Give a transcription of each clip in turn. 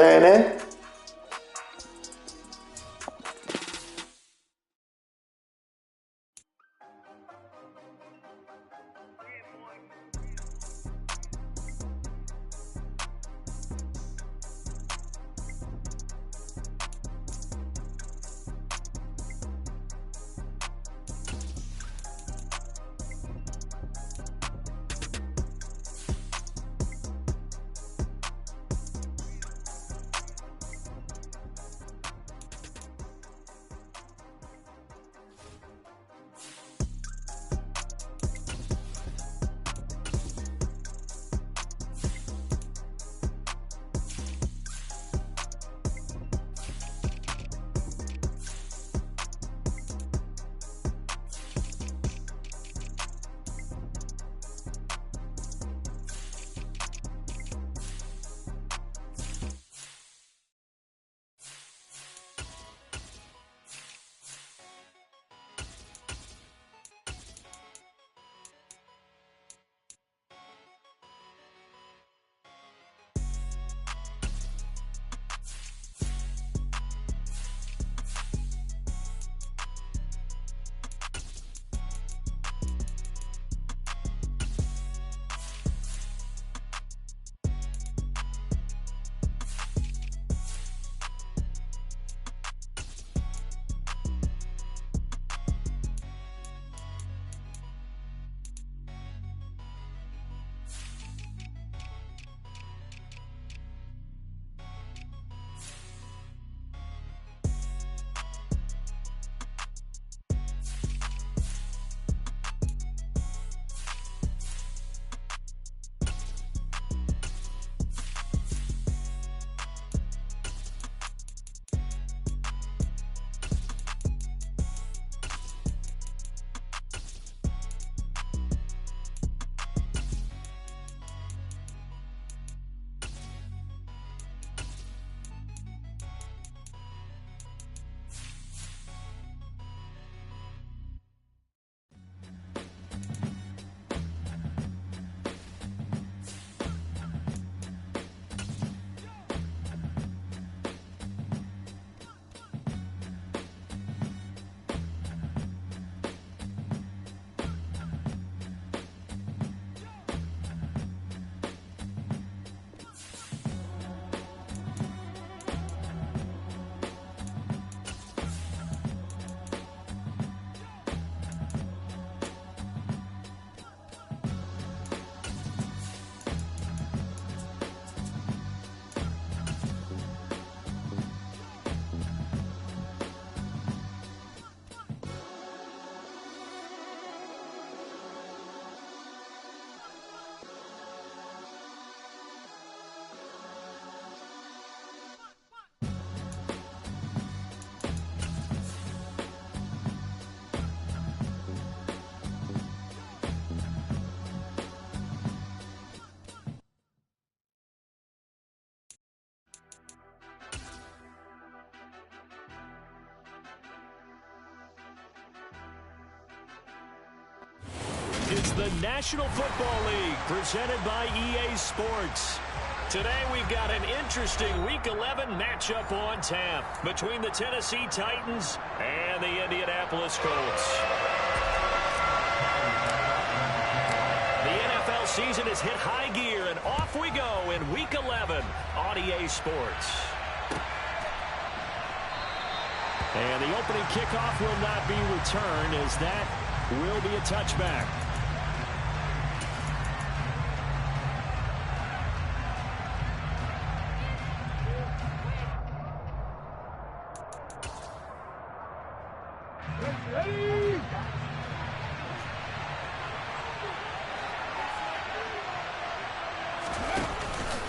staying in? It's the National Football League presented by EA Sports. Today we've got an interesting Week 11 matchup on tap between the Tennessee Titans and the Indianapolis Colts. The NFL season has hit high gear, and off we go in Week 11 on EA Sports. And the opening kickoff will not be returned, as that will be a touchback.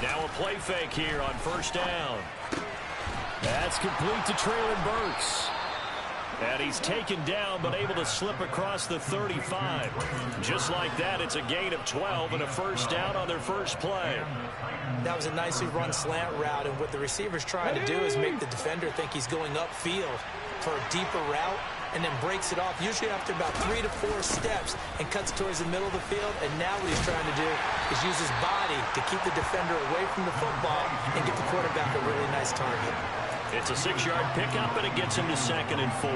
Now a play fake here on first down. That's complete to Traylon Burks. And he's taken down, but able to slip across the 35. Just like that, it's a gain of 12 and a first down on their first play. That was a nicely run slant route, and what the receiver's trying to do is make the defender think he's going upfield for a deeper route. and then breaks it off, usually after about 3 to 4 steps, and cuts towards the middle of the field. And now what he's trying to do is use his body to keep the defender away from the football and get the quarterback a really nice target. It's a 6-yard pickup, and it gets him to 2nd and 4.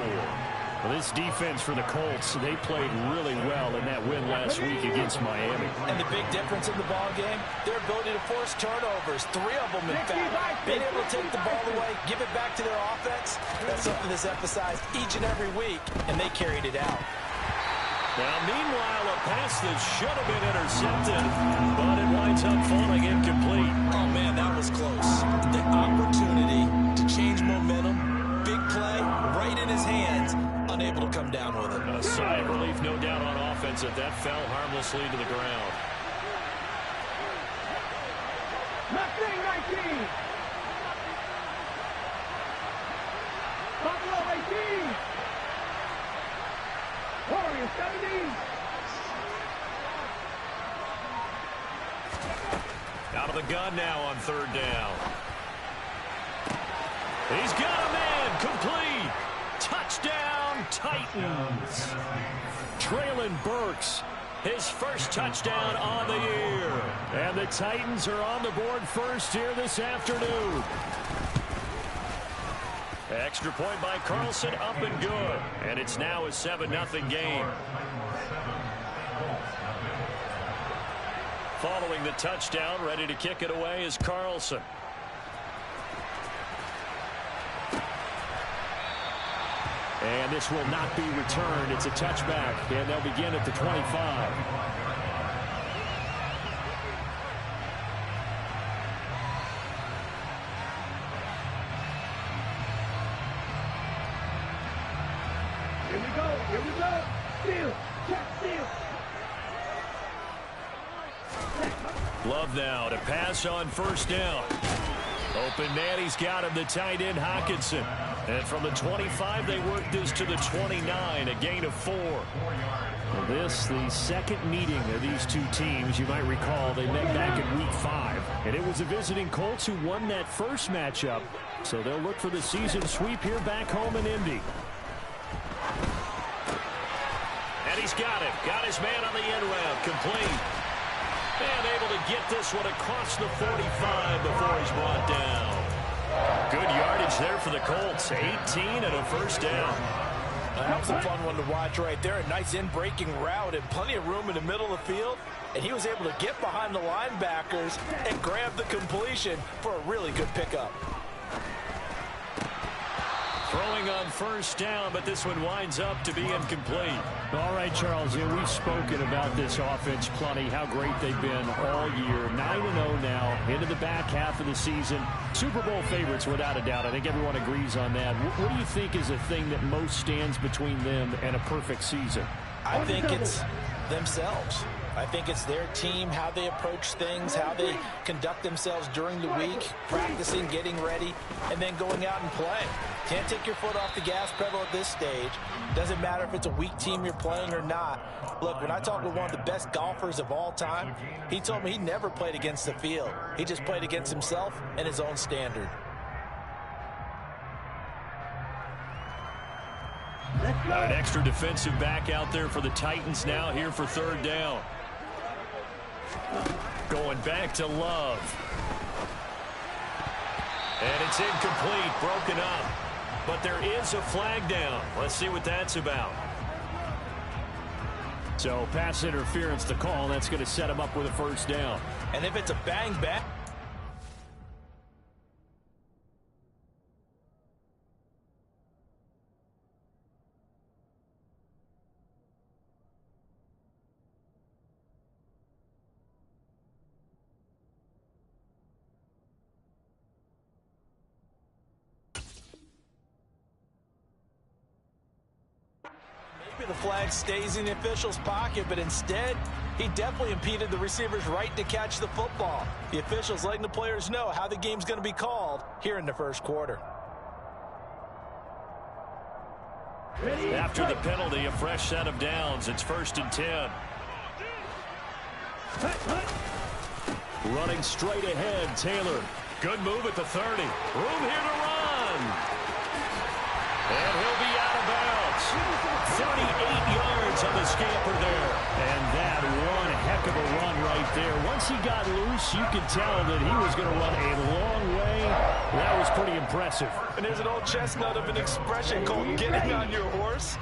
Well, this defense for the Colts, they played really well in that win last week against Miami. And the big difference in the ball game, their ability to force turnovers, 3 of them in fact. Being able to take the ball away, give it back to their offense, that's something that's emphasized each and every week, and they carried it out. Now, meanwhile, a pass that should have been intercepted, but it winds up falling incomplete. Oh, man, that was close. The opportunity to change momentum, big play, right in his hands, unable to come down with it. A sigh of relief, no doubt, on offense that fell harmlessly to the ground. Mustang 19. Buffalo 18. Warriors 17. Out of the gun now on 3rd down. He's got a man, complete. Touchdown, Titans. Traylon Burks, his first touchdown on the year. And the Titans are on the board first here this afternoon. Extra point by Carlson, up and good. And it's now a 7-0 game. Following the touchdown, ready to kick it away is Carlson. And this will not be returned. It's a touchback, and they'll begin at the 25. Here we go. Here we go. Steal. Check steal. Love now to pass on 1st down. Open man, he's got him, the tight end Hockenson. And from the 25, they work this to the 29, a gain of 4. Well, this, the second meeting of these two teams. You might recall they met back in Week 5. And it was the visiting Colts who won that first matchup. So they'll look for the season sweep here back home in Indy. And he's got it. Got his man on the end route, complete. And able to get this one across the 45 before he's brought down. Good yardage there for the Colts. 18 and a 1st down. That was a fun one to watch right there. A nice in-breaking route and plenty of room in the middle of the field. And he was able to get behind the linebackers and grab the completion for a really good pickup. Throwing on 1st down, but this one winds up to be incomplete. All right, Charles, we've spoken about this offense plenty, how great they've been all year. 9-0 now, into the back half of the season. Super Bowl favorites, without a doubt. I think everyone agrees on that. What do you think is the thing that most stands between them and a perfect season? I think it's themselves. I think it's their team, how they approach things, how they conduct themselves during the week, practicing, getting ready, and then going out and playing. Can't take your foot off the gas pedal at this stage. Doesn't matter if it's a weak team you're playing or not. Look, when I talked with one of the best golfers of all time, he told me he never played against the field. He just played against himself and his own standard. An extra defensive back out there for the Titans now here for 3rd down. Going back to Love. And it's incomplete, broken up. But there is a flag down. Let's see what that's about. So pass interference the call. That's going to set him up with a 1st down. And if it's a bang-bang, the flag stays in the official's pocket, but instead, he definitely impeded the receiver's right to catch the football. The official's letting the players know how the game's going to be called here in the 1st quarter. After the penalty, a fresh set of downs. It's 1st and 10. Running straight ahead, Taylor. Good move at the 30. Room here to run. And he'll be out of bounds. there. Once he got loose, you could tell that he was going to run a long way. That was pretty impressive. And there's an old chestnut of an expression called getting on your horse.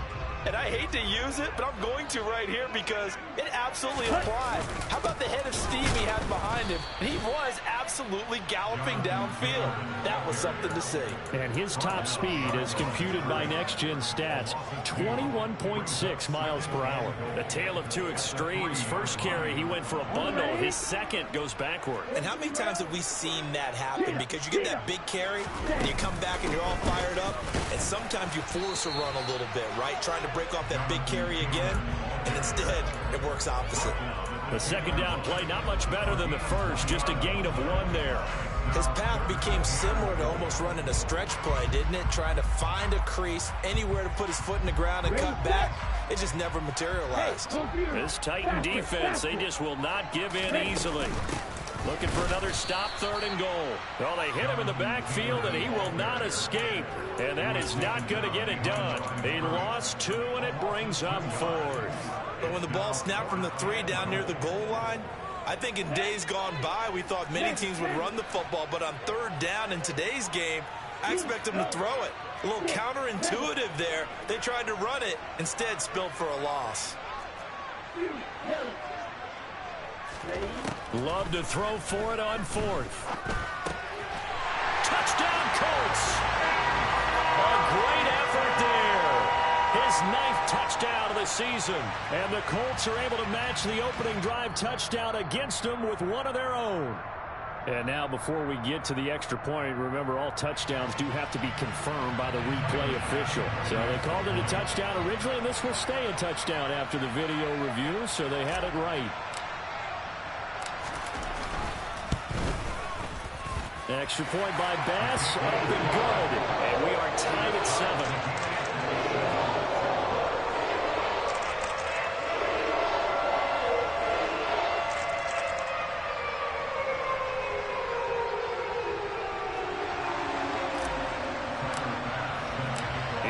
And I hate to use it, but I'm going to right here because it absolutely applies. How about the head of steam he had behind him? He was absolutely galloping downfield. That was something to see. And his top speed, as computed by Next Gen Stats, 21.6 miles per hour. A tale of two extremes. First carry, he went for a bundle. His second goes backward. And how many times have we seen that happen? Because you get that big carry, and you come back and you're all fired up, and sometimes you force a run a little bit, right? Trying to break off that big carry again, and instead it works opposite. The second down play, not much better than the first, just a gain of 1 there. His path became similar to almost running a stretch play, didn't it? Trying to find a crease, anywhere to put his foot in the ground and cut back. It just never materialized. This Titan defense, they just will not give in easily. Looking for another stop, 3rd and goal. Well, they hit him in the backfield, and he will not escape. And that is not going to get it done. He lost 2, and it brings up 4th. But when the ball snapped from the 3 down near the goal line, I think in days gone by, we thought many teams would run the football. But on 3rd down in today's game, I expect them to throw it. A little counterintuitive there. They tried to run it, instead spilled for a loss. Love to throw for it on 4th. Touchdown, Colts! A great effort there. His 9th touchdown of the season. And the Colts are able to match the opening drive touchdown against them with one of their own. And now before we get to the extra point, remember all touchdowns do have to be confirmed by the replay official. So they called it a touchdown originally, and this will stay a touchdown after the video review, so they had it right. Extra point by Bass, up and good. And we are tied at 7.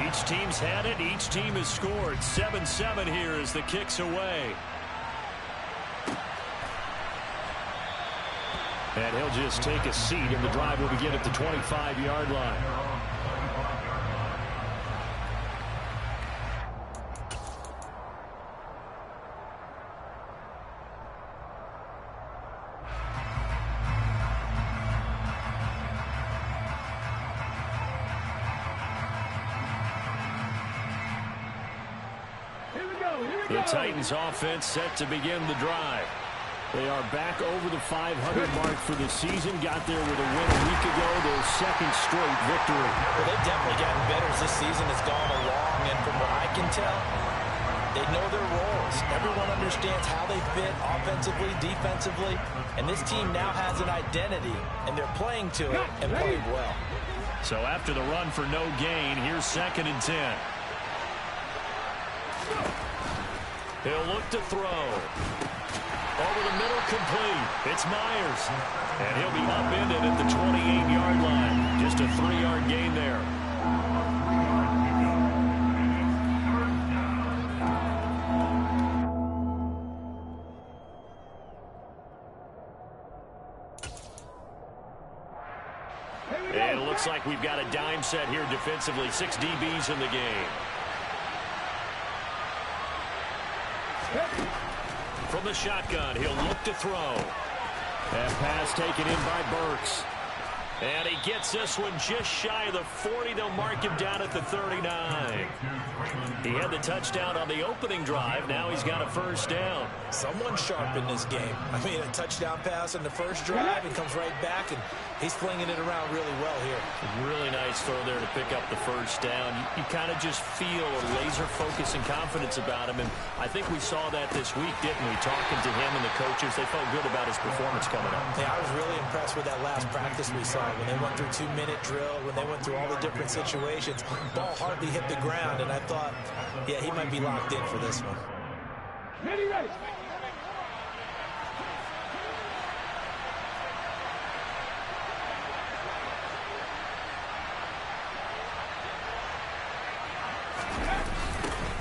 Each team's had it. Each team has scored. 7-7 here as the kick's away. And he'll just take a seat, and the drive will begin at the 25-yard line. The Titans offense set to begin the drive. They are back over the 500 mark for the season. Got there with a win a week ago, their 2nd straight victory. Well, they've definitely gotten better as this season has gone along, and from what I can tell, they know their roles. Everyone understands how they fit offensively, defensively, and this team now has an identity, and they're playing to it and playing well. So after the run for no gain, here's 2nd and 10. He'll look to throw. Over the middle, complete. It's Myers. And he'll be upended at the 28-yard line. Just a 3-yard gain there. And it looks like we've got a dime set here defensively. 6 DBs in the game. From the shotgun, he'll look to throw. That pass taken in by Burks. And he gets this one just shy of the 40. They'll mark him down at the 39. He had the touchdown on the opening drive. Now he's got a 1st down. Someone sharp in this game. I mean, a touchdown pass on the first drive and comes right back, and he's flinging it around really well here. Really nice throw there to pick up the 1st down. You kind of just feel a laser focus and confidence about him, and I think we saw that this week, didn't we? Talking to him and the coaches, they felt good about his performance coming up. Yeah, I was really impressed with that last practice we saw. When they went through 2-minute drill, when they went through all the different situations, ball hardly hit the ground, and I thought, yeah, he might be locked in for this one. Ready, ready.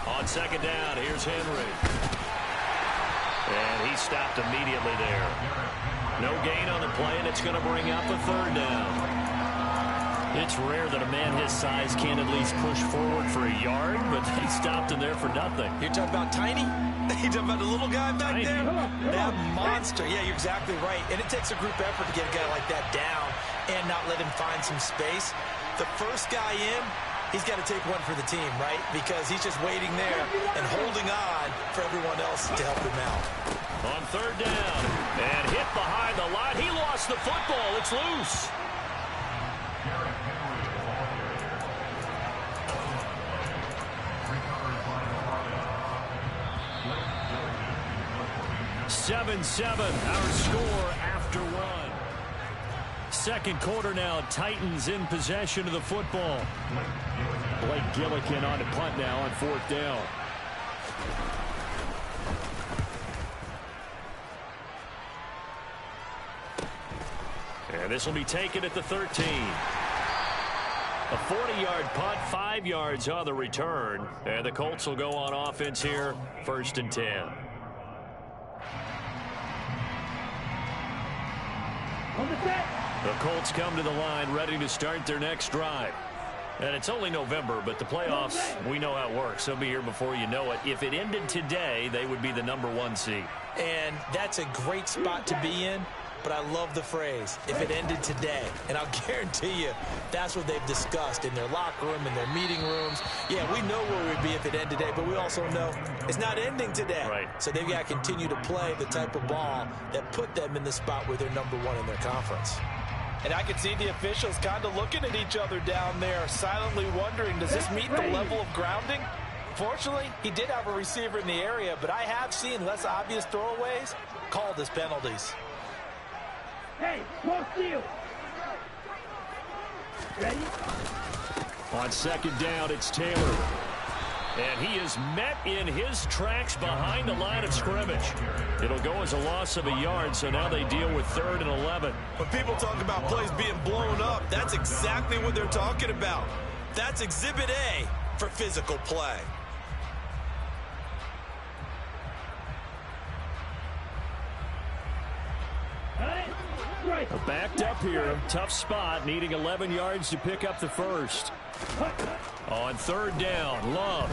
On 2nd down, here's Henry. And he stopped immediately there. No gain on the play, and it's going to bring up a third down. It's rare that a man his size can at least push forward for a yard, but he stopped him there for nothing. You're talking about tiny? You're talking about the little guy back there? That monster. Yeah, you're exactly right. And it takes a group effort to get a guy like that down and not let him find some space. The first guy in, he's got to take one for the team, right? Because he's just waiting there and holding on for everyone else to help him out. On third down, and hit behind the line. He lost the football. It's loose. Seven, our score after one. Second quarter now, Titans in possession of the football. Blake Gillikin on to punt now on fourth down. And this will be taken at the 13. A 40-yard punt, 5 yards on the return. And the Colts will go on offense here, 1st and 10. The Colts come to the line ready to start their next drive. And it's only November, but the playoffs, we know how it works. They'll be here before you know it. If it ended today, they would be the #1 seed. And that's a great spot to be in. But I love the phrase, if it ended today. And I'll guarantee you, that's what they've discussed in their locker room, in their meeting rooms. Yeah, we know where we'd be if it ended today, but we also know it's not ending today. Right. So they've got to continue to play the type of ball that put them in the spot where they're #1 in their conference. And I can see the officials kind of looking at each other down there, silently wondering, does this meet the level of grounding? Fortunately, he did have a receiver in the area, but I have seen less obvious throwaways called as penalties. Hey, more steal. Ready? On second down, it's Taylor. And he is met in his tracks behind the line of scrimmage. It'll go as a loss of a yard, so now they deal with 3rd and 11. When people talk about plays being blown up, that's exactly what they're talking about. That's Exhibit A for physical play. Backed up here. Tough spot. Needing 11 yards to pick up the first. On third down, Love.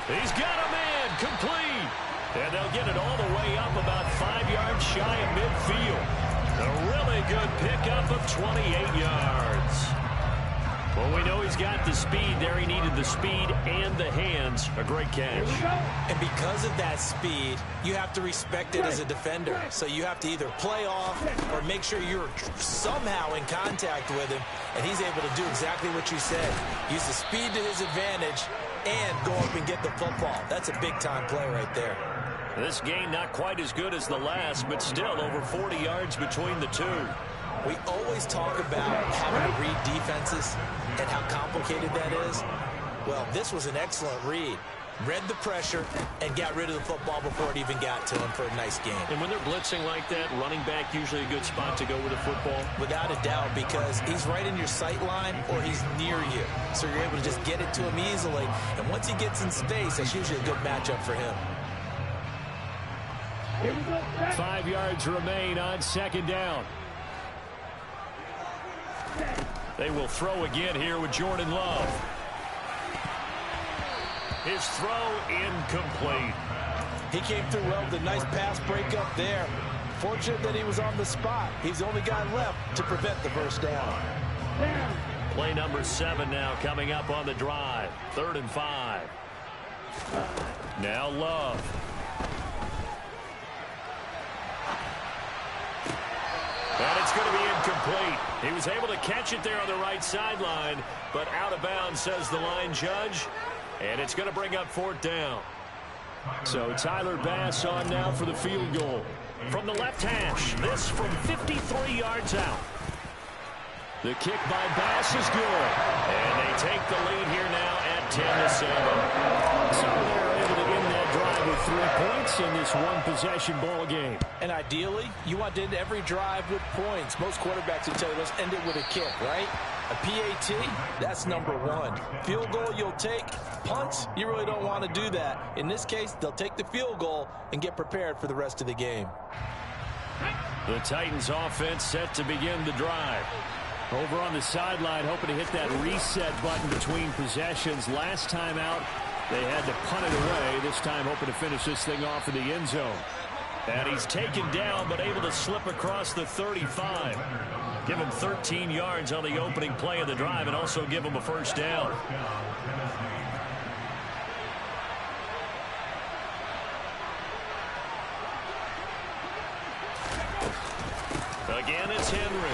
He's got a man complete. And they'll get it all the way up about 5 yards shy of midfield. A really good pickup of 28 yards. Well, we know he's got the speed there. He needed the speed and the hands. A great catch. And because of that speed, you have to respect it as a defender. So you have to either play off or make sure you're somehow in contact with him. And he's able to do exactly what you said. Use the speed to his advantage and go up and get the football. That's a big-time play right there. This game not quite as good as the last, but still over 40 yards between the two. We always talk about having to read defenses and how complicated that is. Well, this was an excellent read. Read the pressure and got rid of the football before it even got to him for a nice game. And when they're blitzing like that, running back usually a good spot to go with the football? Without a doubt, because he's right in your sight line or he's near you. So you're able to just get it to him easily. And once he gets in space, that's usually a good matchup for him. 5 yards remain on second down. They will throw again here with Jordan Love. His throw incomplete. He came through well with a nice pass breakup there. Fortunate that he was on the spot. He's the only guy left to prevent the first down. Play number 7 now coming up on the drive. 3rd and 5. Now Love. And it's going to be incomplete. He was able to catch it there on the right sideline, but out of bounds, says the line judge. And it's going to bring up 4th down. So Tyler Bass on now for the field goal. From the left hash, this from 53 yards out. The kick by Bass is good. And they take the lead here now at 10-7. So they're able to end that drive with 3 points in this one-possession ball game. And ideally, you want to end every drive with points. Most quarterbacks will tell you, let's end it with a kick, right? A PAT, that's number one. Field goal, you'll take. Punts, you really don't want to do that. In this case, they'll take the field goal and get prepared for the rest of the game. The Titans offense set to begin the drive. Over on the sideline, hoping to hit that reset button between possessions. Last time out, they had to punt it away. This time, hoping to finish this thing off in the end zone. And he's taken down, but able to slip across the 35. Give him 13 yards on the opening play of the drive and also give him a first down. Again, it's Henry.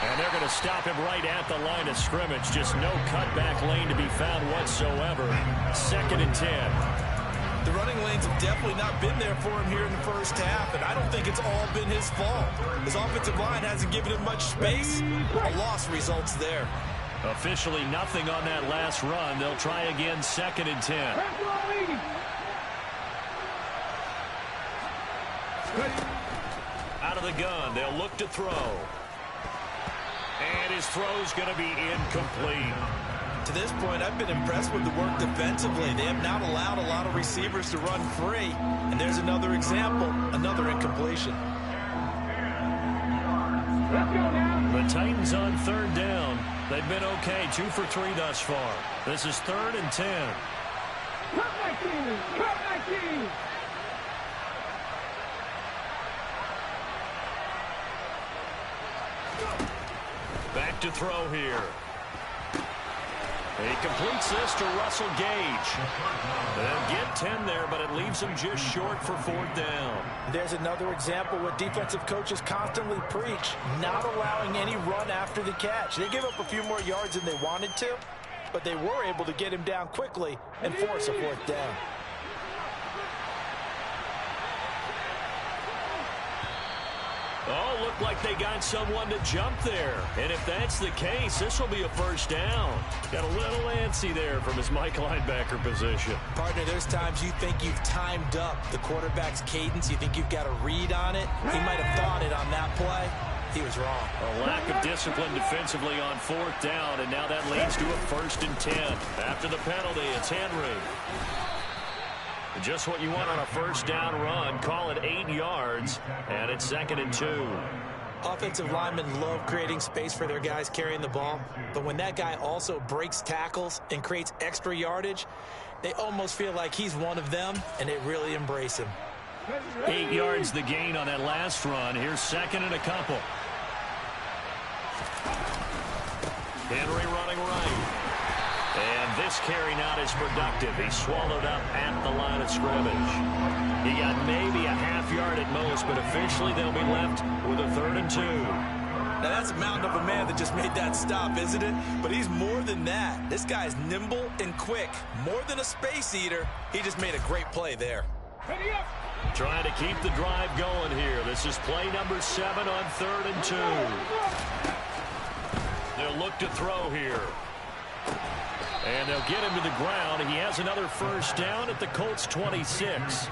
And they're going to stop him right at the line of scrimmage. Just no cutback lane to be found whatsoever. 2nd and 10. The running lanes have definitely not been there for him here in the first half, and I don't think it's all been his fault. His offensive line hasn't given him much space. A loss results there. Officially nothing on that last run. They'll try again, 2nd and 10. Out of the gun, they'll look to throw. And his throw's going to be incomplete. To this point, I've been impressed with the work defensively. They have not allowed a lot of receivers to run free. And there's another example, another incompletion. The Titans on 3rd down. They've been okay, 2 for 3 thus far. This is 3rd and 10. Back to throw here. He completes this to Russell Gage. They'll get 10 there, but it leaves him just short for 4th down. There's another example what defensive coaches constantly preach, not allowing any run after the catch. They gave up a few more yards than they wanted to, but they were able to get him down quickly and force a 4th down. Oh, looked like they got someone to jump there. And if that's the case, this will be a first down. Got a little antsy there from his Mike linebacker position. Partner, there's times you think you've timed up the quarterback's cadence. You think you've got a read on it. He might have thought it on that play. He was wrong. A lack of discipline defensively on 4th down, and now that leads to a 1st and 10. After the penalty, it's Henry. Just what you want on a first down run. Call it 8 yards, and it's 2nd and 2. Offensive linemen love creating space for their guys carrying the ball, but when that guy also breaks tackles and creates extra yardage, they almost feel like he's one of them, and they really embrace him. 8 yards the gain on that last run. Here's 2nd and a couple. Henry running right. And this carry not as productive. He swallowed up at the line of scrimmage. He got maybe a half yard at most, but officially they'll be left with a 3rd and 2. Now that's a mountain of a man that just made that stop, isn't it? But he's more than that. This guy's nimble and quick. More than a space eater. He just made a great play there. Trying to keep the drive going here. This is play number 7 on 3rd and 2. They'll look to throw here. And they'll get him to the ground. He has another first down at the Colts 26.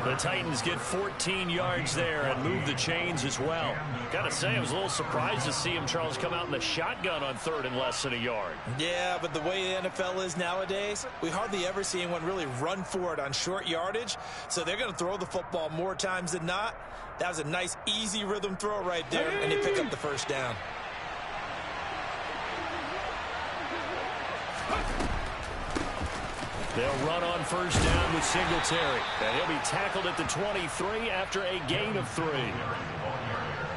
The Titans get 14 yards there and move the chains as well. Gotta say, I was a little surprised to see him, Charles, come out in the shotgun on 3rd and less than a yard. Yeah, but the way the NFL is nowadays, we hardly ever see anyone really run for it on short yardage. So they're going to throw the football more times than not. That was a nice, easy rhythm throw right there, and they pick up the first down. They'll run on first down with Singletary. And he'll be tackled at the 23 after a gain of 3.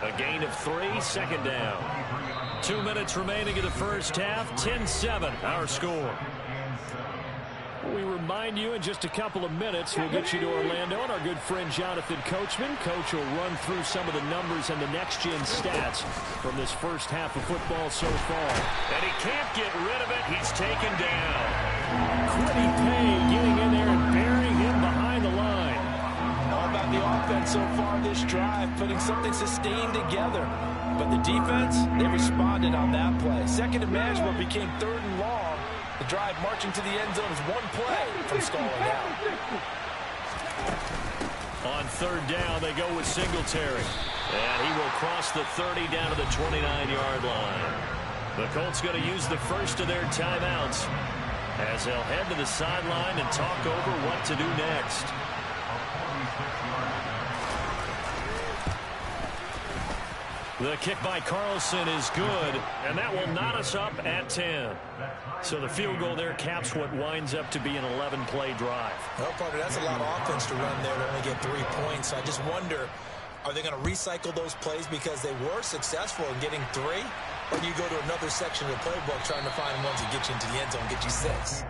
A gain of 3, 2nd down. 2 minutes remaining in the first half. 10-7, our score. We remind you in just a couple of minutes, we'll get you to Orlando and our good friend Jonathan Coachman. Coach will run through some of the numbers and the next-gen stats from this first half of football so far. And he can't get rid of it. He's taken down. Quiddy Pay getting in there and burying him behind the line. All about the offense so far this drive, putting something sustained together. But the defense, they responded on that play. Second and management became 3rd and long. The drive marching to the end zone is one play from stalling out. On third down, they go with Singletary. And he will cross the 30 down to the 29-yard line. The Colts going to use the first of their timeouts as they'll head to the sideline and talk over what to do next. The kick by Carlson is good, and that will knot us up at 10. So the field goal there caps what winds up to be an 11-play drive. Well, Parker, that's a lot of offense to run there to only get 3 points. I just wonder, are they going to recycle those plays because they were successful in getting 3? Or do you go to another section of the playbook trying to find ones that get you into the end zone, get you 6?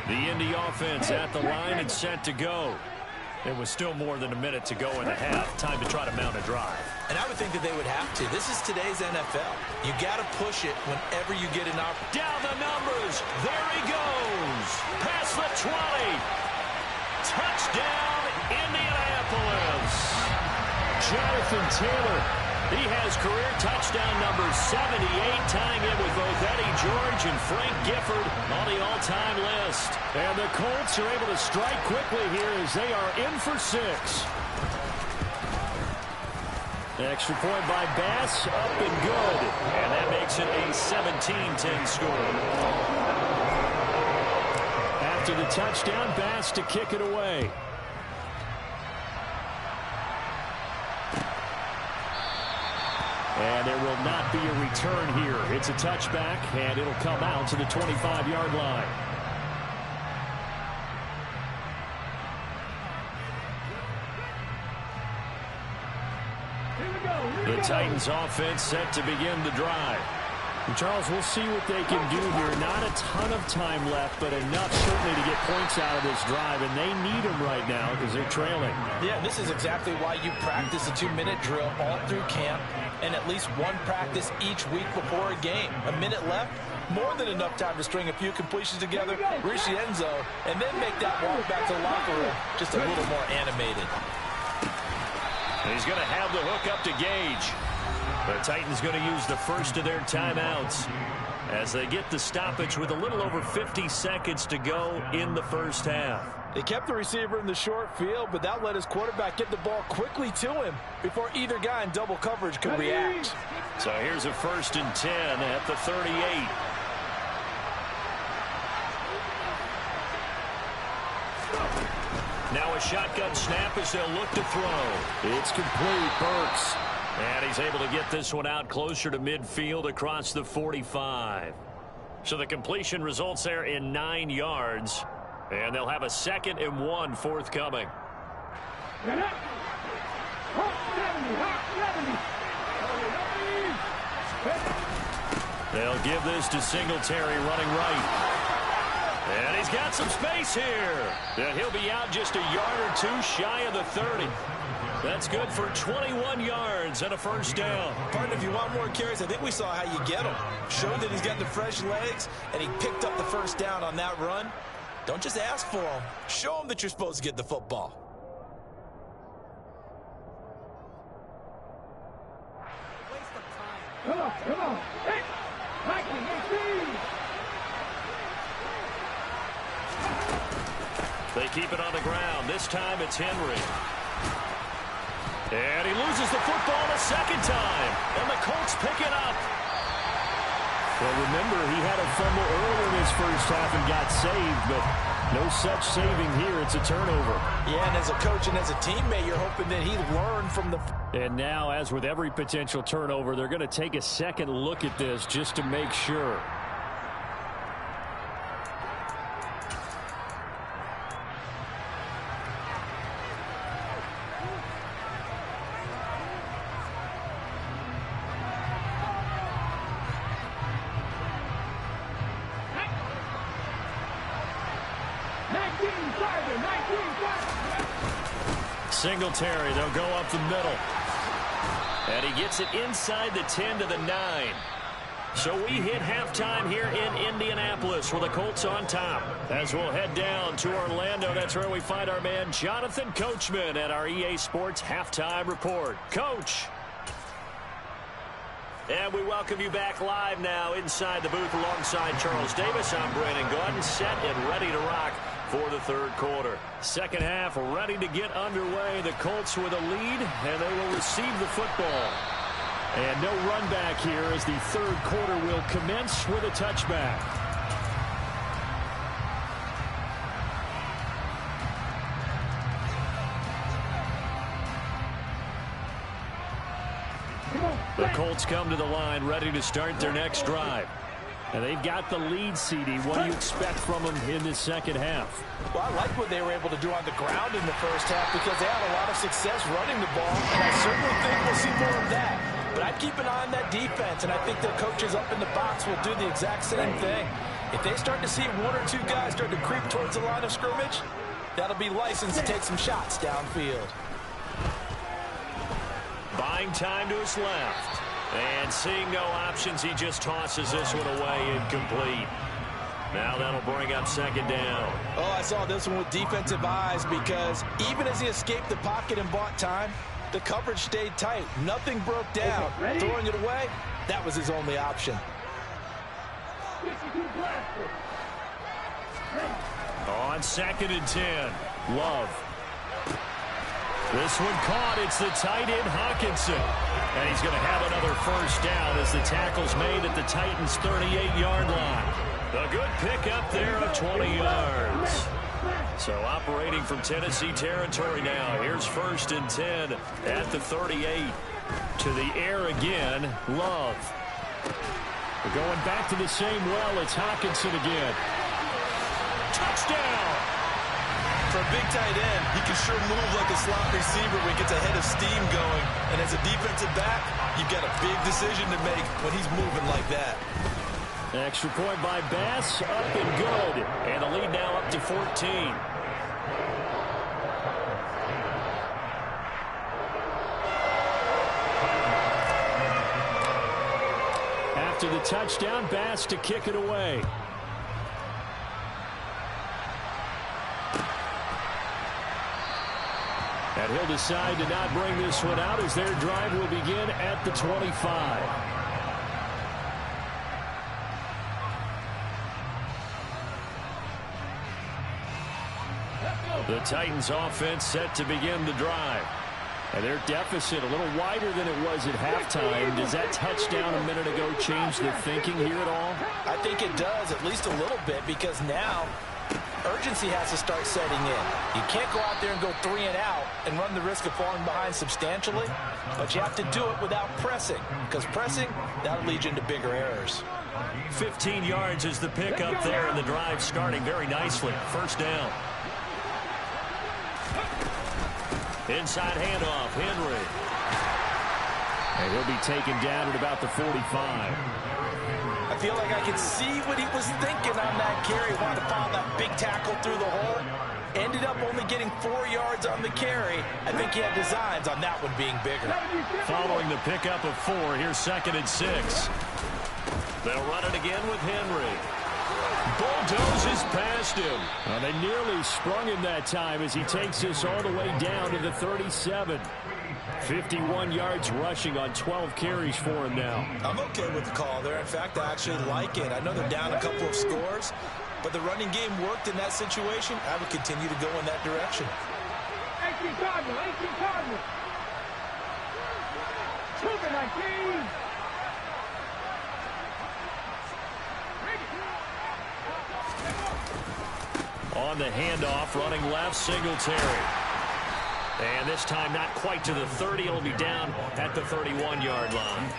The Indy offense at the line and set to go. It was still more than a minute to go in the half. Time to try to mount a drive. And I would think that they would have to. This is today's NFL. You got to push it whenever you get an opportunity. Down the numbers. There he goes. Past the 20. Touchdown, Indianapolis. Jonathan Taylor. He has career touchdown number 78, tying in with both Eddie George and Frank Gifford on the all-time list. And the Colts are able to strike quickly here as they are in for 6. Extra point by Bass, up and good. And that makes it a 17-10 score. After the touchdown, Bass to kick it away. And there will not be a return here. It's a touchback, and it'll come out to the 25-yard line. The Titans offense set to begin the drive. And Charles, we'll see what they can do here. Not a ton of time left, but enough certainly to get points out of this drive, and they need them right now because they're trailing. Yeah, this is exactly why you practice a 2-minute drill all through camp and at least one practice each week before a game. A minute left, more than enough time to string a few completions together, reach the end zone, and then make that walk back to the locker room just a little more animated. And he's going to have the hook up to Gage. The Titans going to use the first of their timeouts as they get the stoppage with a little over 50 seconds to go in the first half. They kept the receiver in the short field, but that let his quarterback get the ball quickly to him before either guy in double coverage could react. So here's a 1st and 10 at the 38. Now a shotgun snap as they'll look to throw. It's complete. Burks. And he's able to get this one out closer to midfield across the 45. So the completion results there in 9 yards. And they'll have a 2nd and 1 forthcoming. They'll give this to Singletary running right. And he's got some space here. And he'll be out just a yard or 2 shy of the 30. That's good for 21 yards and a 1st down. Partner, if you want more carries, I think we saw how you get them. Showed that he's got the fresh legs, and he picked up the 1st down on that run. Don't just ask for them. Show them that you're supposed to get the football. Come on, come on. Hey, they keep it on the ground. This time it's Henry. And he loses the football a 2nd time. And the Colts pick it up. Well, remember, he had a fumble earlier in his first half and got saved, but no such saving here. It's a turnover. Yeah, and as a coach and as a teammate, you're hoping that he learned from the... And now, as with every potential turnover, they're going to take a second look at this just to make sure. Singletary, they'll go up the middle. And he gets it inside the 10 to the 9. So we hit halftime here in Indianapolis with the Colts on top. As we'll head down to Orlando, that's where we find our man Jonathan Coachman at our EA Sports Halftime Report. Coach. And we welcome you back live now inside the booth alongside Charles Davis. I'm Brandon Gaudin, set and ready to rock for the third quarter. Second half ready to get underway. The Colts with a lead, and they will receive the football. And no run back here as the third quarter will commence with a touchback. The Colts come to the line ready to start their next drive. And they've got the lead, CD. What do you expect from them in the second half? Well, I like what they were able to do on the ground in the first half because they had a lot of success running the ball, and I certainly think we'll see more of that. But I'd keep an eye on that defense, and I think their coaches up in the box will do the exact same thing. If they start to see one or two guys start to creep towards the line of scrimmage, that'll be license to take some shots downfield. Buying time to his left. And seeing no options, he just tosses this one away incomplete. Now that'll bring up second down. Oh, I saw this one with defensive eyes because even as he escaped the pocket and bought time, the coverage stayed tight. Nothing broke down. Throwing it away, that was his only option. On 2nd and 10, Love. This one caught. It's the tight end, Hawkinson. And he's going to have another first down as the tackle's made at the Titans' 38-yard line. A good pickup there of 20 yards. So operating from Tennessee territory now. Here's 1st and 10 at the 38. To the air again, Love. We're going back to the same well. It's Hawkinson again. Touchdown! For a big tight end, he can sure move like a slot receiver when he gets a head of steam going. And as a defensive back, you've got a big decision to make when he's moving like that. Extra point by Bass, up and good. And the lead now up to 14. After the touchdown, Bass to kick it away. And he'll decide to not bring this one out as their drive will begin at the 25. The Titans offense set to begin the drive. And their deficit a little wider than it was at halftime. Does that touchdown a minute ago change the thinking here at all? I think it does, at least a little bit, because now urgency has to start setting in. You can't go out there and go 3 and out and run the risk of falling behind substantially, but you have to do it without pressing, because pressing, that'll lead you into bigger errors. 15 yards is the pickup there, and the drive starting very nicely. First down. Inside handoff, Henry. And he'll be taken down at about the 45. I feel like I can see what he was thinking on that carry. Wanted to follow that big tackle through the hole. Ended up only getting 4 yards on the carry. I think he had designs on that one being bigger. Following the pickup of 4, here's 2nd and 6. They'll run it again with Henry. Bulldozes past him. Well, they nearly sprung him that time as he takes this all the way down to the 37. 51 yards rushing on 12 carries for him now. I'm okay with the call there. In fact, I actually like it. I know they're down a couple of scores, but the running game worked in that situation. I would continue to go in that direction. 18 Cardinal, 18 Cardinal. Super 19. On the handoff, running left, Singletary. And this time not quite to the 30. It'll be down at the 31-yard line.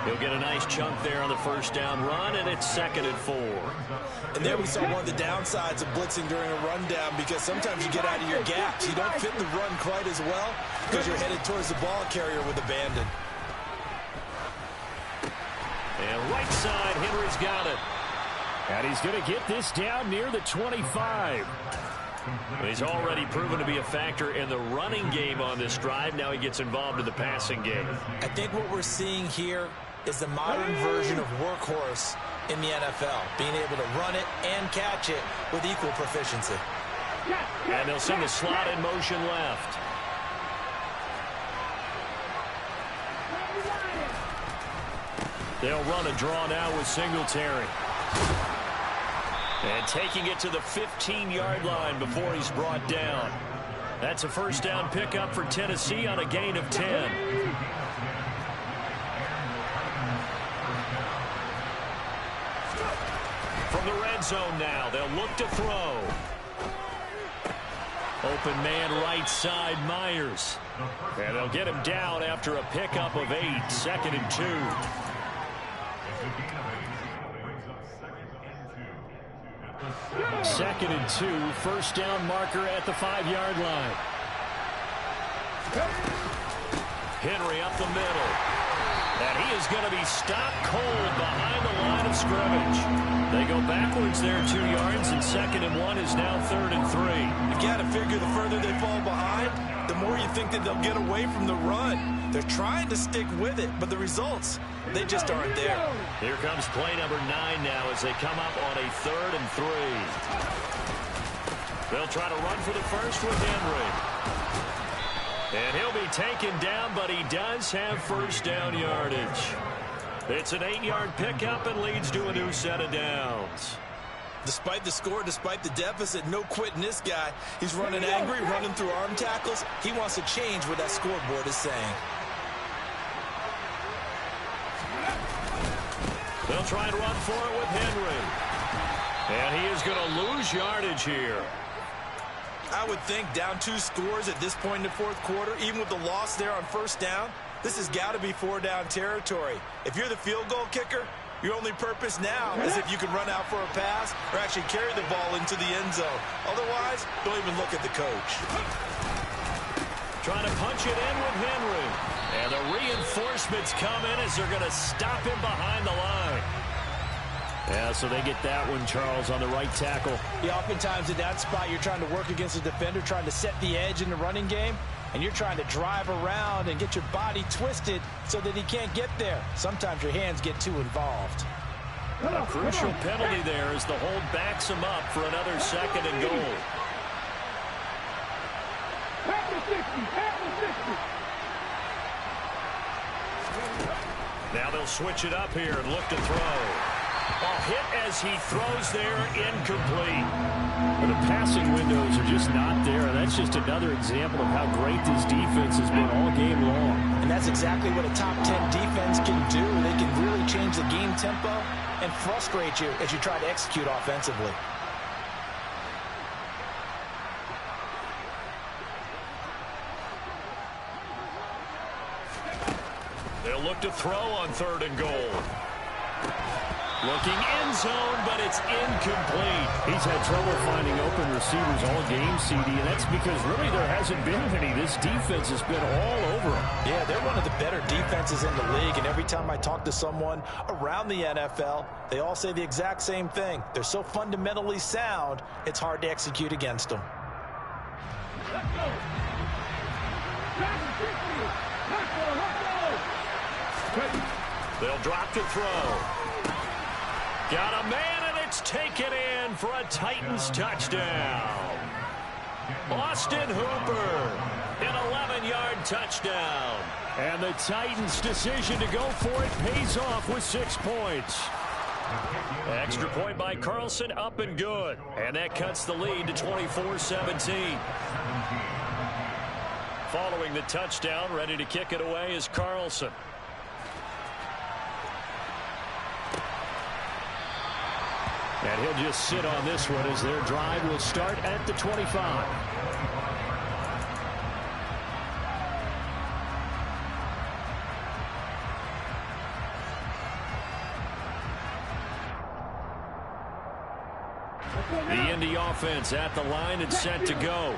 He'll get a nice chunk there on the first down run, and it's 2nd and 4. And there we saw one of the downsides of blitzing during a rundown, because sometimes you get out of your gaps. You don't fit the run quite as well because you're headed towards the ball carrier with abandon. And right side, Henry's got it. And he's going to get this down near the 25. He's already proven to be a factor in the running game on this drive. Now he gets involved in the passing game. I think what we're seeing here is the modern version of workhorse in the NFL, being able to run it and catch it with equal proficiency. And they'll send the slot in motion left. They'll run a draw now with Singletary. And taking it to the 15-yard line before he's brought down. That's a first down pickup for Tennessee on a gain of 10. From the red zone now, they'll look to throw. Open man right side, Myers. And they'll get him down after a pickup of 8, 2nd and 2. Second and 2, first down marker at the 5-yard line. Henry up the middle. And he is going to be stopped cold behind the line of scrimmage. They go backwards there 2 yards, and 2nd and 1 is now 3rd and 3. You got to figure the further they fall behind, the more you think that they'll get away from the run. They're trying to stick with it, but the results, they just aren't there. Here comes play number 9 now as they come up on a 3rd and 3. They'll try to run for the first with Henry. And he'll be taken down, but he does have first down yardage. It's an 8-yard pickup and leads to a new set of downs. Despite the score, despite the deficit, no quitting this guy. He's running angry, running through arm tackles. He wants to change what that scoreboard is saying. They'll try and run for it with Henry. And he is going to lose yardage here. I would think down 2 scores at this point in the 4th quarter, even with the loss there on first down, this has got to be 4-down territory. If you're the field goal kicker, your only purpose now is if you can run out for a pass or actually carry the ball into the end zone. Otherwise, don't even look at the coach. Trying to punch it in with Henry. And the reinforcements come in as they're going to stop him behind the line. Yeah, so they get that one, Charles, on the right tackle. Yeah, oftentimes in that spot, you're trying to work against a defender, trying to set the edge in the running game, and you're trying to drive around and get your body twisted so that he can't get there. Sometimes your hands get too involved. A crucial penalty there as the hold backs him up for another 2nd and goal. Now they'll switch it up here and look to throw. A hit as he throws there, incomplete. Well, the passing windows are just not there. That's just another example of how great this defense has been all game long. And that's exactly what a top 10 defense can do. They can really change the game tempo and frustrate you as you try to execute offensively. They'll look to throw on 3rd and goal. Looking end zone, but it's incomplete. He's had trouble finding open receivers all game, CD, and that's because really there hasn't been any. This defense has been all over him. Yeah, they're one of the better defenses in the league, and every time I talk to someone around the NFL, they all say the exact same thing. They're so fundamentally sound, it's hard to execute against them. They'll drop to throw. Got a man, and it's taken in for a Titans touchdown. Austin Hooper, an 11-yard touchdown. And the Titans' decision to go for it pays off with 6 points. Extra point by Carlson, up and good. And that cuts the lead to 24-17. Following the touchdown, ready to kick it away is Carlson. And he'll just sit on this one as their drive will start at the 25. The Indy offense at the line and set to go.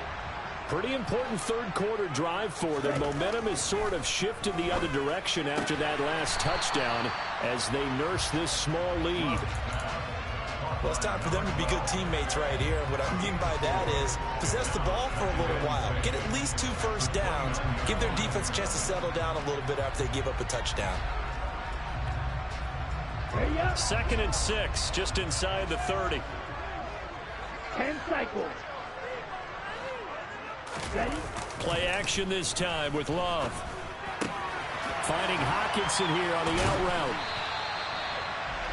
Pretty important 3rd quarter drive for them. Momentum has sort of shifted the other direction after that last touchdown as they nurse this small lead. Well, it's time for them to be good teammates right here. What I mean by that is possess the ball for a little while. Get at least 2 first downs. Give their defense a chance to settle down a little bit after they give up a touchdown. 2nd and 6, just inside the 30. 10 cycles. Ready? Play action this time with Love. Finding Hockenson here on the out route.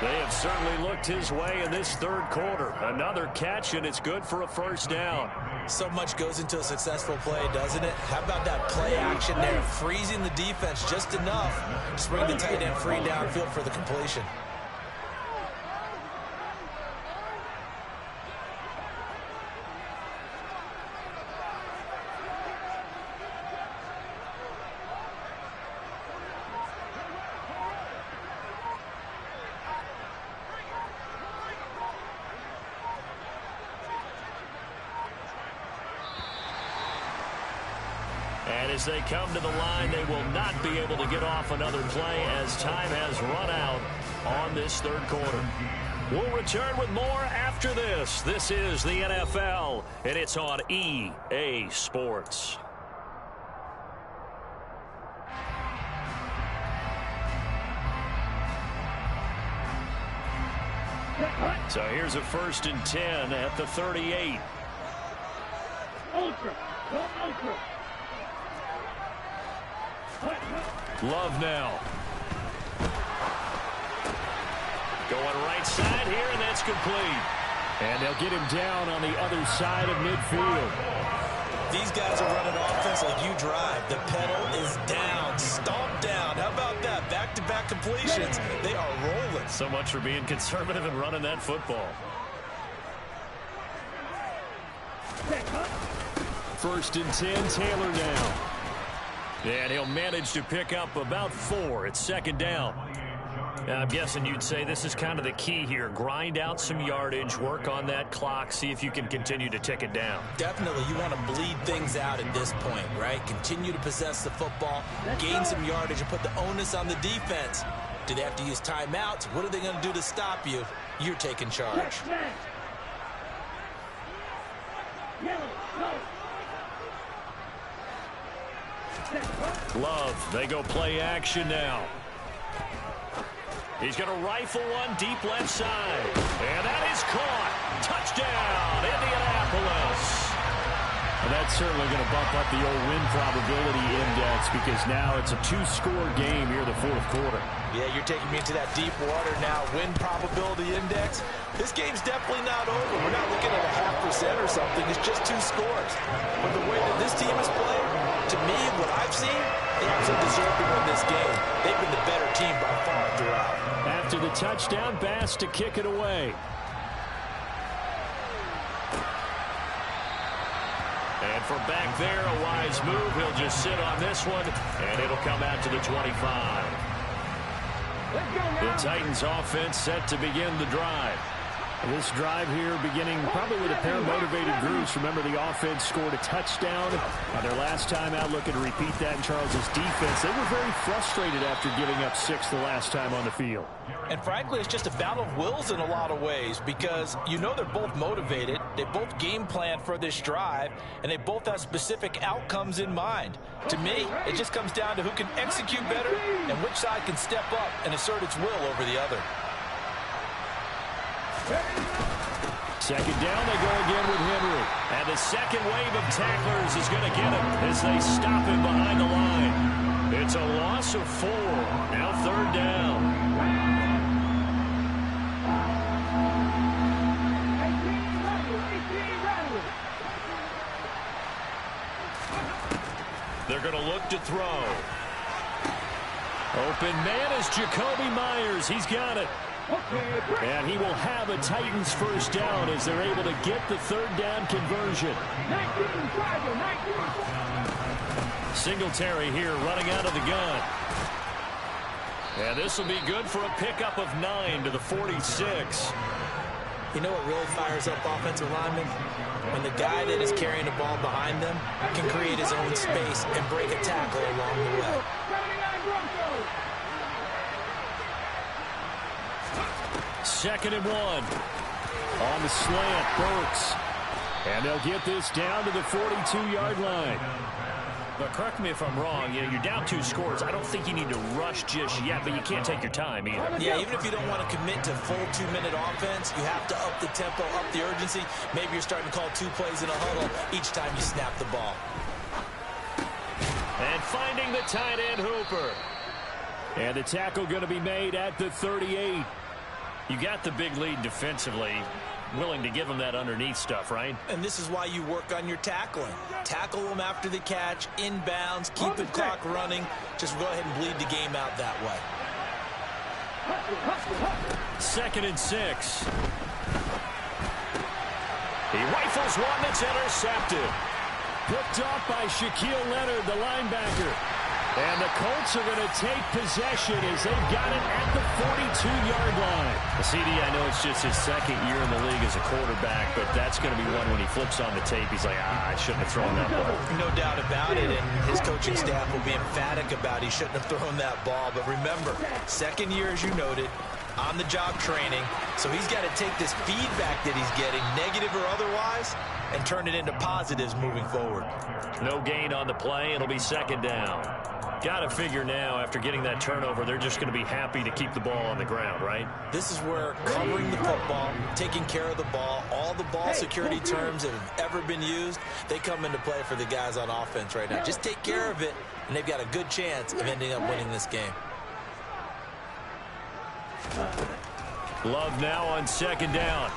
They have certainly looked his way in this 3rd quarter. Another catch, and it's good for a 1st down. So much goes into a successful play, doesn't it? How about that play action there? Freezing the defense just enough to bring the tight end free downfield for the completion. And as they come to the line, they will not be able to get off another play as time has run out on this 3rd quarter. We'll return with more after this. This is the NFL, and it's on EA Sports. So here's a 1st and 10 at the 38. Ultra. Go ultra. Love now. Going right side here, and that's complete. And they'll get him down on the other side of midfield. These guys are running offense like you drive. The pedal is down, stomped down. How about that? Back-to-back completions. They are rolling. So much for being conservative and running that football. 1st and 10, Taylor now. And he'll manage to pick up about 4. It's 2nd down. I'm guessing you'd say this is kind of the key here. Grind out some yardage, work on that clock, see if you can continue to tick it down. Definitely, you want to bleed things out at this point, right? Continue to possess the football, gain some yardage, and put the onus on the defense. Do they have to use timeouts? What are they going to do to stop you? You're taking charge. Love, they go play action now. He's going to rifle one deep left side. And that is caught. Touchdown, Indianapolis. And that's certainly going to bump up the old win probability index because now it's a 2-score game here in the 4th quarter. Yeah, you're taking me into that deep water now. Win probability index. This game's definitely not over. We're not looking at a 0.5% or something. It's just 2 scores. But the way that this team has played, to me, what I've seen, they absolutely deserve to win this game. They've been the better team by far throughout. After the touchdown, Bass to kick it away. And from back there, a wise move. He'll just sit on this one, and it'll come out to the 25. The Titans offense set to begin the drive. This drive here beginning probably with a pair of motivated groups. Remember, the offense scored a touchdown on their last time out. Looking to repeat that in Charles's defense. They were very frustrated after giving up 6 the last time on the field. And frankly, it's just a battle of wills in a lot of ways because you know they're both motivated. They both game plan for this drive, and they both have specific outcomes in mind. To me, it just comes down to who can execute better and which side can step up and assert its will over the other. 2nd down, they go again with Henry. And the second wave of tacklers is going to get him as they stop him behind the line. It's a loss of 4. Now 3rd down. They're going to look to throw. Open man is Jacoby Myers. He's got it. And he will have a Titans 1st down as they're able to get the 3rd down conversion. Singletary here running out of the gun. And this will be good for a pickup of 9 to the 46. You know what really fires up offensive linemen? When the guy that is carrying the ball behind them can create his own space and break a tackle along the way. Second and 1. On the slant, Burks. And they'll get this down to the 42-yard line. But correct me if I'm wrong, you're down 2 scores. I don't think you need to rush just yet, but you can't take your time either. Yeah, even if you don't want to commit to full 2-minute offense, you have to up the tempo, up the urgency. Maybe you're starting to call 2 plays in a huddle each time you snap the ball. And finding the tight end Hooper. And the tackle going to be made at the 38. You got the big lead defensively. Willing to give them that underneath stuff, right? And this is why you work on your tackling. Tackle them after the catch, inbounds, keep the clock running. Just go ahead and bleed the game out that way. 2nd and 6. He rifles one that's intercepted. Picked off by Shaquille Leonard, the linebacker. And the Colts are going to take possession as they've got it at the 42-yard line. CD, I know it's just his 2nd year in the league as a quarterback, but that's going to be one when he flips on the tape, he's like, I shouldn't have thrown that ball. No doubt about it, and his coaching staff will be emphatic about he shouldn't have thrown that ball. But remember, 2nd year, as you noted, on-the-job training, so he's got to take this feedback that he's getting, negative or otherwise, and turn it into positives moving forward. No gain on the play. It'll be 2nd down. Got to figure now, after getting that turnover, they're just going to be happy to keep the ball on the ground, right? This is where covering the football, taking care of the ball, all the ball security terms that have ever been used, they come into play for the guys on offense right now. Just take care of it, and they've got a good chance of ending up winning this game. Love now on 2nd down.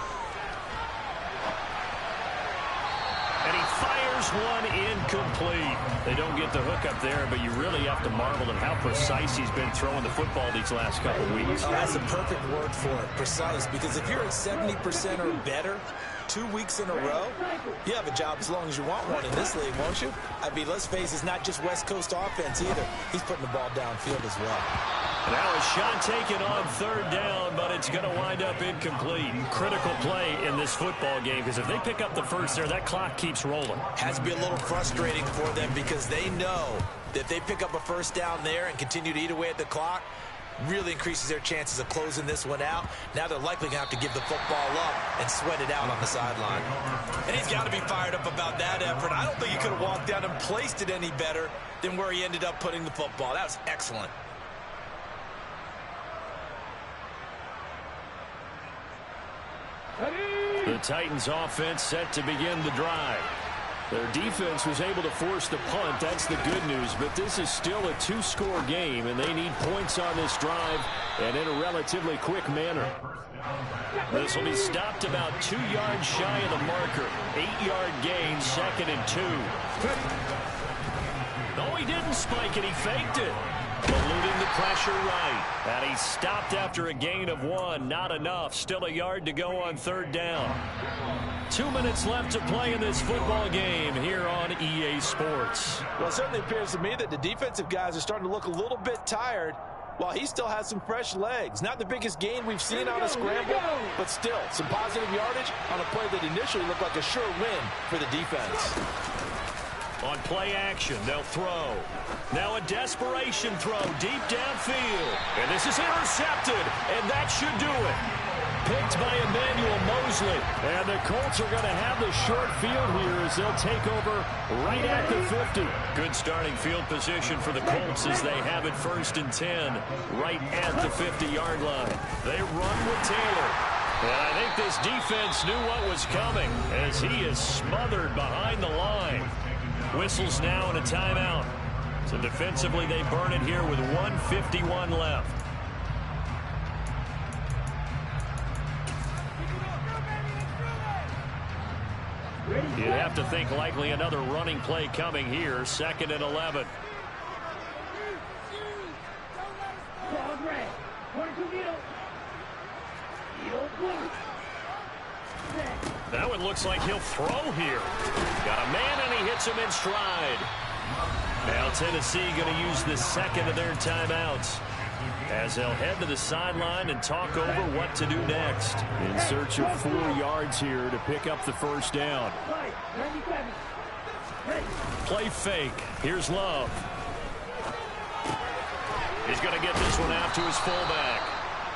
And he fires one incomplete. They don't get the hook up there, but you really have to marvel at how precise he's been throwing the football these last couple weeks. Oh, that's a perfect word for it, precise, because if you're at 70% or better 2 weeks in a row, you have a job as long as you want one in this league, won't you? I mean, let's face it, it's not just West Coast offense either. He's putting the ball downfield as well. Now a shot taken on 3rd down, but it's going to wind up incomplete. Critical play in this football game, because if they pick up the first there, that clock keeps rolling. Has to be a little frustrating for them because they know that if they pick up a 1st down there and continue to eat away at the clock, really increases their chances of closing this one out. Now they're likely going to have to give the football up and sweat it out on the sideline. And he's got to be fired up about that effort. I don't think he could have walked down and placed it any better than where he ended up putting the football. That was excellent. The Titans offense set to begin the drive. Their defense was able to force the punt. That's the good news, but this is still a 2-score game, and they need points on this drive and in a relatively quick manner. This will be stopped about 2 yards shy of the marker. 8-yard gain, 2nd and 2. No, he didn't spike it. He faked it. Eluding the pressure right. And he stopped after a gain of 1. Not enough. Still a yard to go on 3rd down. 2 minutes left to play in this football game here on EA Sports. Well, it certainly appears to me that the defensive guys are starting to look a little bit tired while he still has some fresh legs. Not the biggest gain we've seen on a scramble, but still some positive yardage on a play that initially looked like a sure win for the defense. On play action, they'll throw. Now a desperation throw deep downfield. And this is intercepted, and that should do it. Picked by Emmanuel Mosley. And the Colts are going to have the short field here as they'll take over right at the 50. Good starting field position for the Colts as they have it 1st and 10 right at the 50-yard line. They run with Taylor. And I think this defense knew what was coming as he is smothered behind the line. Whistles now and a timeout. So defensively they burn it here with 1:51 left. You'd have to think likely another running play coming here. 2nd and 11. That one looks like he'll throw here. Got a man, and he hits him in stride. Now Tennessee going to use the 2nd of their timeouts as they'll head to the sideline and talk over what to do next. In search of 4 yards here to pick up the 1st down. Play fake. Here's Love. He's going to get this one out to his fullback.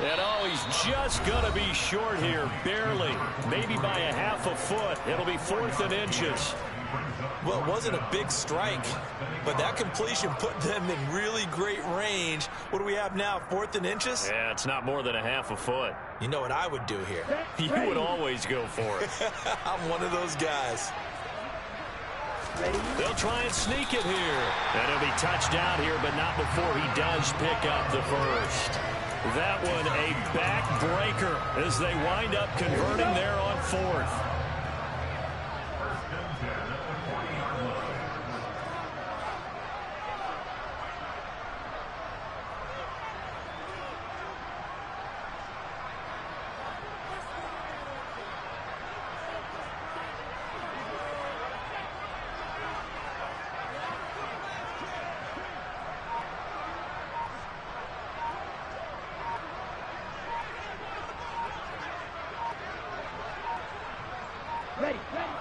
And oh, he's just going to be short here, barely. Maybe by a half a foot. It'll be 4th and inches. Well, it wasn't a big strike, but that completion put them in really great range. What do we have now, 4th and inches? Yeah, it's not more than a half a foot. You know what I would do here? You would always go for it. I'm one of those guys. They'll try and sneak it here. And he'll be touched out here, but not before he does pick up the first. That one a backbreaker as they wind up converting there on 4th.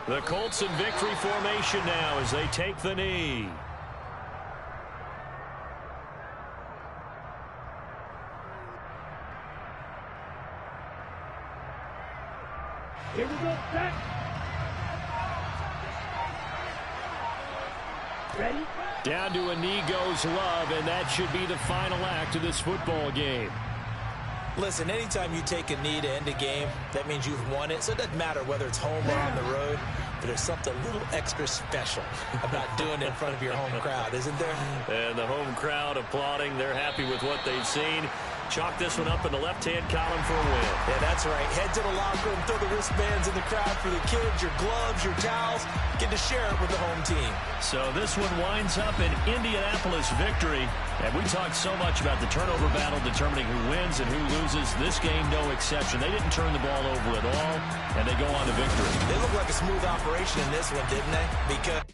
The Colts in victory formation now as they take the knee. Here we go, set. Ready? Down to a knee goes Love, and that should be the final act of this football game. Listen, anytime you take a knee to end a game, that means you've won it. So it doesn't matter whether it's home or on the road, but there's something a little extra special about doing it in front of your home crowd, isn't there? And the home crowd applauding. They're happy with what they've seen. Chalk this one up in the left-hand column for a win. Yeah, that's right. Head to the locker room, throw the wristbands in the crowd for the kids, your gloves, your towels. Get to share it with the home team. So this one winds up an Indianapolis victory. And we talked so much about the turnover battle determining who wins and who loses. This game, no exception. They didn't turn the ball over at all, and they go on to victory. They look like a smooth operation in this one, didn't they? Because